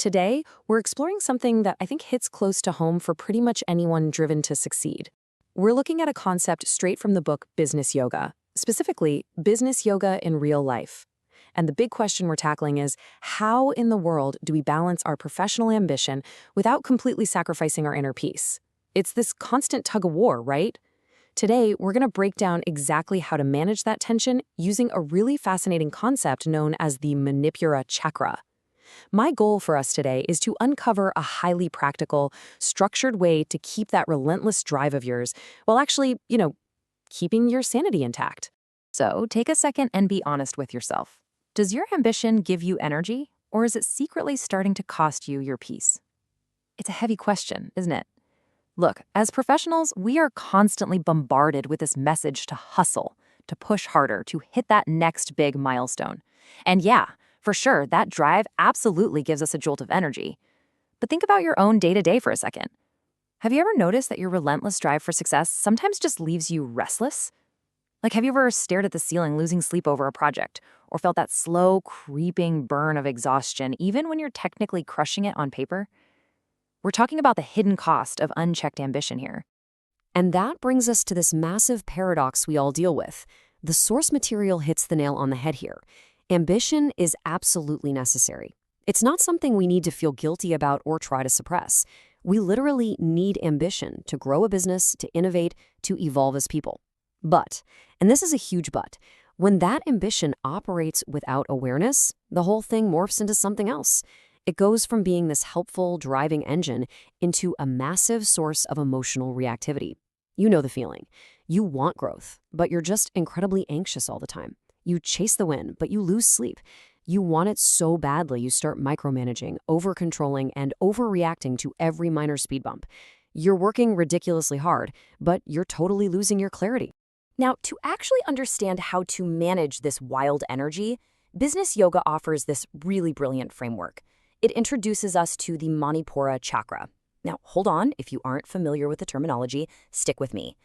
Today, we're exploring something that I think hits close to home for pretty much anyone driven to succeed. We're looking at a concept straight from the book Business Yoga, specifically business yoga in real life. And the big question we're tackling is, how in the world do we balance our professional ambition without completely sacrificing our inner peace? It's this constant tug-of-war, right? Today, we're going to break down exactly how to manage that tension using a really fascinating concept known as the Manipura Chakra. My goal for us today is to uncover a highly practical, structured way to keep that relentless drive of yours while actually, keeping your sanity intact. So take a second and be honest with yourself. Does your ambition give you energy, or is it secretly starting to cost you your peace? It's a heavy question, isn't it? Look, as professionals, we are constantly bombarded with this message to hustle, to push harder, to hit that next big milestone. And yeah, for sure, that drive absolutely gives us a jolt of energy. But think about your own day-to-day for a second. Have you ever noticed that your relentless drive for success sometimes just leaves you restless? Like, have you ever stared at the ceiling losing sleep over a project, or felt that slow, creeping burn of exhaustion even when you're technically crushing it on paper? We're talking about the hidden cost of unchecked ambition here. And that brings us to this massive paradox we all deal with. The source material hits the nail on the head here. Ambition is absolutely necessary. It's not something we need to feel guilty about or try to suppress. We literally need ambition to grow a business, to innovate, to evolve as people. But, and this is a huge but, when that ambition operates without awareness, the whole thing morphs into something else. It goes from being this helpful, driving engine into a massive source of emotional reactivity. You know the feeling. You want growth, but you're just incredibly anxious all the time. You chase the wind, but you lose sleep. You want it so badly you start micromanaging, over-controlling, and overreacting to every minor speed bump. You're working ridiculously hard, but you're totally losing your clarity. Now, to actually understand how to manage this wild energy, Business Yoga offers this really brilliant framework. It introduces us to the Manipura Chakra. Now, hold on, if you aren't familiar with the terminology, stick with me.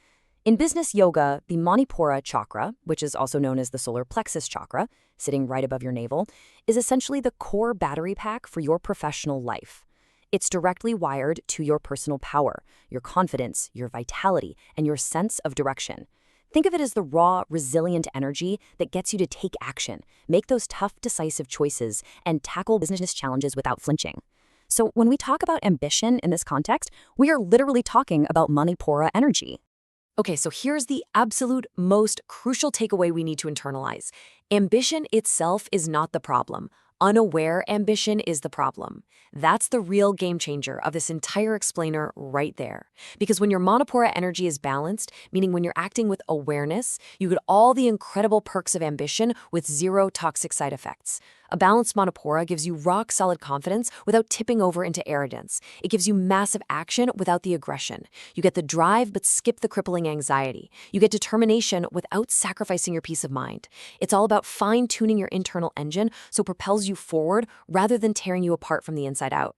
In Business Yoga, the Manipura Chakra, which is also known as the solar plexus chakra, sitting right above your navel, is essentially the core battery pack for your professional life. It's directly wired to your personal power, your confidence, your vitality, and your sense of direction. Think of it as the raw, resilient energy that gets you to take action, make those tough, decisive choices, and tackle business challenges without flinching. So when we talk about ambition in this context, we are literally talking about Manipura energy. Okay, so here's the absolute most crucial takeaway we need to internalize. Ambition itself is not the problem. Unaware ambition is the problem. That's the real game changer of this entire explainer right there. Because when your Manipura energy is balanced, meaning when you're acting with awareness, you get all the incredible perks of ambition with zero toxic side effects. A balanced Manipura gives you rock-solid confidence without tipping over into arrogance. It gives you massive action without the aggression. You get the drive but skip the crippling anxiety. You get determination without sacrificing your peace of mind. It's all about fine-tuning your internal engine so it propels you forward rather than tearing you apart from the inside out.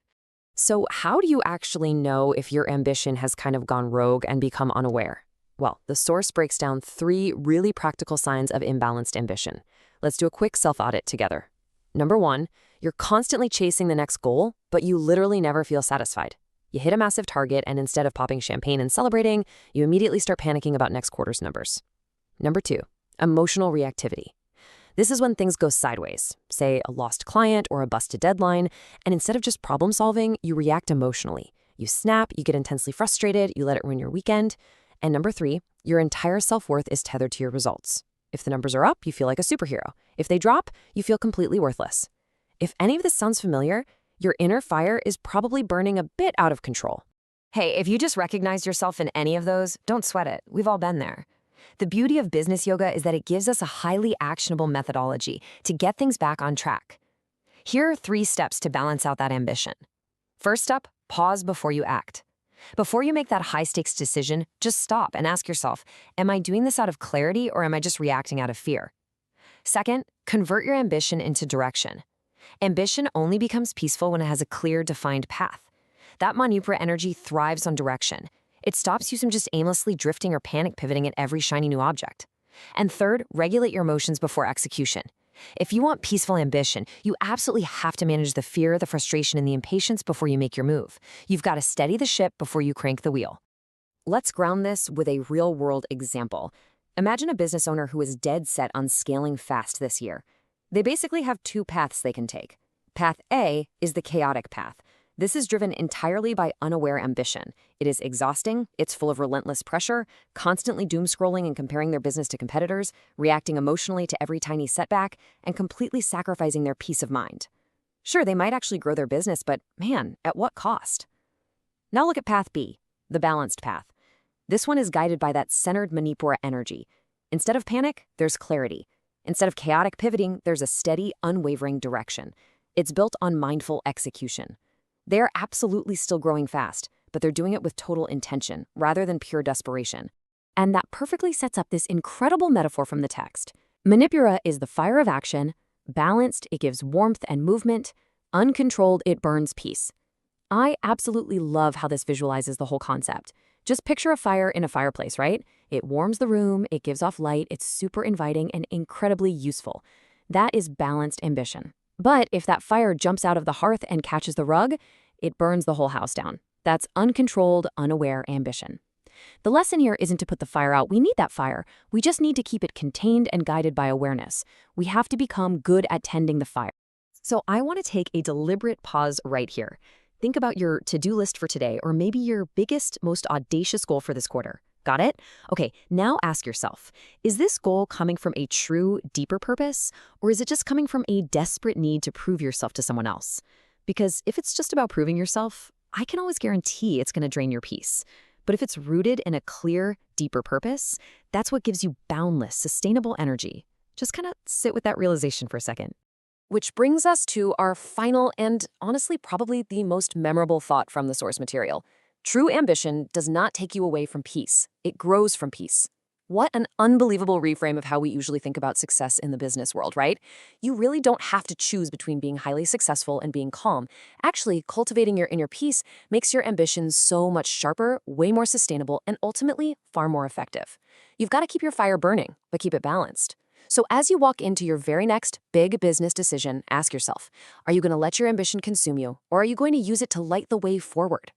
So how do you actually know if your ambition has kind of gone rogue and become unaware? Well, the source breaks down 3 really practical signs of imbalanced ambition. Let's do a quick self-audit together. Number 1, you're constantly chasing the next goal, but you literally never feel satisfied. You hit a massive target, and instead of popping champagne and celebrating, you immediately start panicking about next quarter's numbers. Number 2, emotional reactivity. This is when things go sideways, say a lost client or a busted deadline, and instead of just problem solving, you react emotionally. You snap, you get intensely frustrated, you let it ruin your weekend. And number 3, your entire self-worth is tethered to your results. If the numbers are up, you feel like a superhero. If they drop, you feel completely worthless. If any of this sounds familiar, your inner fire is probably burning a bit out of control. Hey, if you just recognize yourself in any of those, don't sweat it. We've all been there. The beauty of business yoga is that it gives us a highly actionable methodology to get things back on track. Here are 3 steps to balance out that ambition. First up, pause before you act. Before you make that high-stakes decision, just stop and ask yourself, am I doing this out of clarity or am I just reacting out of fear? Second, convert your ambition into direction. Ambition only becomes peaceful when it has a clear, defined path. That Manipura energy thrives on direction. It stops you from just aimlessly drifting or panic pivoting at every shiny new object. And third, regulate your emotions before execution. If you want peaceful ambition, you absolutely have to manage the fear, the frustration, and the impatience before you make your move. You've got to steady the ship before you crank the wheel. Let's ground this with a real-world example. Imagine a business owner who is dead set on scaling fast this year. They basically have two paths they can take. Path A is the chaotic path. This is driven entirely by unaware ambition. It is exhausting, it's full of relentless pressure, constantly doom-scrolling and comparing their business to competitors, reacting emotionally to every tiny setback, and completely sacrificing their peace of mind. Sure, they might actually grow their business, but man, at what cost? Now look at Path B, the balanced path. This one is guided by that centered Manipura energy. Instead of panic, there's clarity. Instead of chaotic pivoting, there's a steady, unwavering direction. It's built on mindful execution. They are absolutely still growing fast, but they're doing it with total intention, rather than pure desperation. And that perfectly sets up this incredible metaphor from the text. Manipura is the fire of action. Balanced, it gives warmth and movement. Uncontrolled, it burns peace. I absolutely love how this visualizes the whole concept. Just picture a fire in a fireplace, right? It warms the room, it gives off light, it's super inviting and incredibly useful. That is balanced ambition. But if that fire jumps out of the hearth and catches the rug, it burns the whole house down. That's uncontrolled, unaware ambition. The lesson here isn't to put the fire out. We need that fire. We just need to keep it contained and guided by awareness. We have to become good at tending the fire. So I want to take a deliberate pause right here. Think about your to-do list for today, or maybe your biggest, most audacious goal for this quarter. Got it? Okay, now ask yourself, is this goal coming from a true, deeper purpose, or is it just coming from a desperate need to prove yourself to someone else? Because if it's just about proving yourself, I can always guarantee it's going to drain your peace. But if it's rooted in a clear, deeper purpose, that's what gives you boundless, sustainable energy. Just kind of sit with that realization for a second. Which brings us to our final and honestly probably the most memorable thought from the source material. True ambition does not take you away from peace. It grows from peace. What an unbelievable reframe of how we usually think about success in the business world, right? You really don't have to choose between being highly successful and being calm. Actually, cultivating your inner peace makes your ambitions so much sharper, way more sustainable, and ultimately far more effective. You've got to keep your fire burning, but keep it balanced. So as you walk into your very next big business decision, ask yourself, are you going to let your ambition consume you, or are you going to use it to light the way forward?